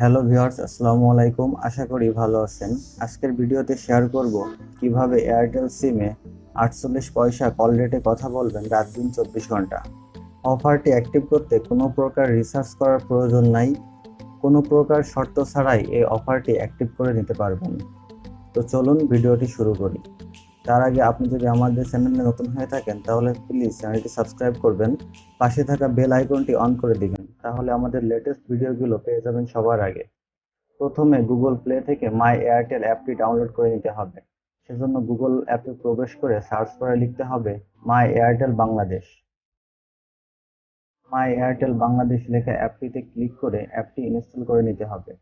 Hello viewers, আসসালামু আলাইকুম। আশা করি ভালো আছেন। আজকের ভিডিওতে শেয়ার করব কিভাবে এয়ারটেল সিমে 48 পয়সা কল রেটে কথা বলবেন রাত দিন 24 ঘন্টা। অফারটি অ্যাক্টিভ করতে কোনো প্রকার রিসার্চ করার প্রয়োজন নাই। কোনো প্রকার শর্ত ছাড়াই এই অফারটি অ্যাক্টিভ করে নিতে পারবেন। তো চলুন ভিডিওটি শুরু করি। তার আগে আপনি যদি আমাদের চ্যানেলে নতুন হয়ে থাকেন তাহলে প্লিজ চ্যানেলটি সাবস্ক্রাইব করবেন, পাশে থাকা বেল আইকনটি অন করে দিবেন, তাহলে আমাদের লেটেস্ট ভিডিওগুলো পেয়ে যাবেন সবার আগে। প্রথমে গুগল প্লে থেকে মাই এয়ারটেল অ্যাপটি ডাউনলোড করে নিতে হবে। সেজন্য গুগল অ্যাপে প্রবেশ করে সার্চ করে লিখতে হবে মাই এয়ারটেল বাংলাদেশ। মাই এয়ারটেল বাংলাদেশ লেখা অ্যাপটিতে ক্লিক করে অ্যাপটি ইনস্টল করে নিতে হবে।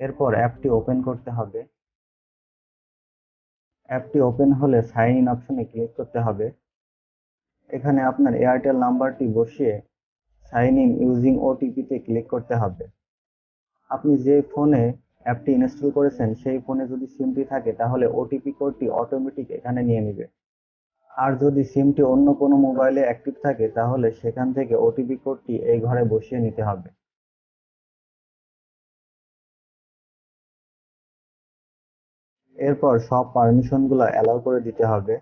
এরপর অ্যাপটি ওপেন করতে হবে। অ্যাপটি ওপেন হলে সাইন ইন অপশনে ক্লিক করতে হবে। এখানে আপনার এয়ারটেল নাম্বারটি বসিয়ে সাইন ইন ইউজিং ওটিপিতে ক্লিক করতে হবে। আপনি যে ফোনে অ্যাপটি ইনস্টল করেছেন সেই ফোনে যদি সিমটি থাকে তাহলে ওটিপি কোডটি অটোমেটিক এখানে নিয়ে নেবে। আর যদি সিমটি অন্য কোনো মোবাইলে অ্যাক্টিভ থাকে তাহলে সেখান থেকে ওটিপি কোডটি এই ঘরে বসিয়ে নিতে হবে। এরপর সব পারমিশনগুলো অ্যালাউ করে দিতে হবে।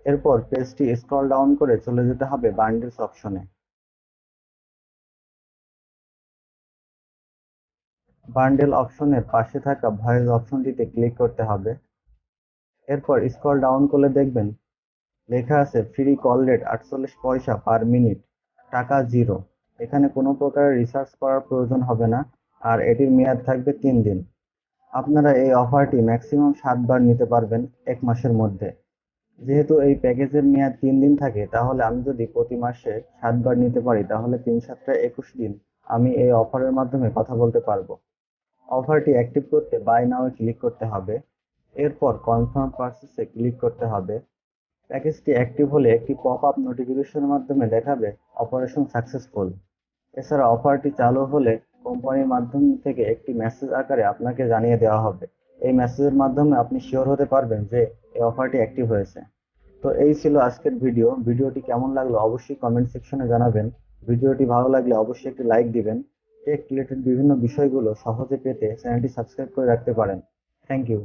এরপর পেজটি স্ক্রল ডাউন করে চলে যেতে হবে বান্ডেলস অপশনে। বান্ডেল অপশনের পাশে থাকা ভয়েস অপশনটিতে ক্লিক করতে হবে। এরপর স্ক্রল ডাউন করলে দেখবেন লেখা আছে ফ্রি কল রেট 48 পয়সা পার মিনিট, টাকা জিরো। এখানে কোনো প্রকারের রিসার্চ করার প্রয়োজন হবে না, আর এটির মেয়াদ থাকবে 3 দিন। আপনারা এই অফারটি ম্যাক্সিমাম 7 বার নিতে পারবেন 1 মাসের মধ্যে। যেহেতু এই প্যাকেজের মেয়াদ 3 দিন থাকে, তাহলে আমি যদি প্রতি মাসে 7 বার নিতে পারি তাহলে 3 7 21 দিন আমি এই অফারের মাধ্যমে কথা বলতে পারবো। অফারটি অ্যাক্টিভ করতে বাই নাও ক্লিক করতে হবে। এরপর কনফার্ম পারচেসে ক্লিক করতে হবে। প্যাকেজটি অ্যাক্টিভ হলে একটি পপ আপ নোটিফিকেশনের মাধ্যমে দেখাবে অপারেশন সাকসেসফুল। এছাড়া অফারটি চালু হলে কোম্পানির মাধ্যম থেকে একটি মেসেজ আকারে আপনাকে জানিয়ে দেওয়া হবে। এই মেসেজের মাধ্যমে আপনি শিওর হতে পারবেন যে এই অফারটি অ্যাক্টিভ হয়েছে। তো এই ছিল আজকের ভিডিও। ভিডিওটি কেমন লাগলো অবশ্যই কমেন্ট সেকশনে জানাবেন। ভিডিওটি ভালো লাগলে অবশ্যই একটি লাইক দিবেন। টেক রিলেটেড বিভিন্ন বিষয়গুলো সহজে পেতে চ্যানেলটি সাবস্ক্রাইব করে রাখতে পারেন। Thank you.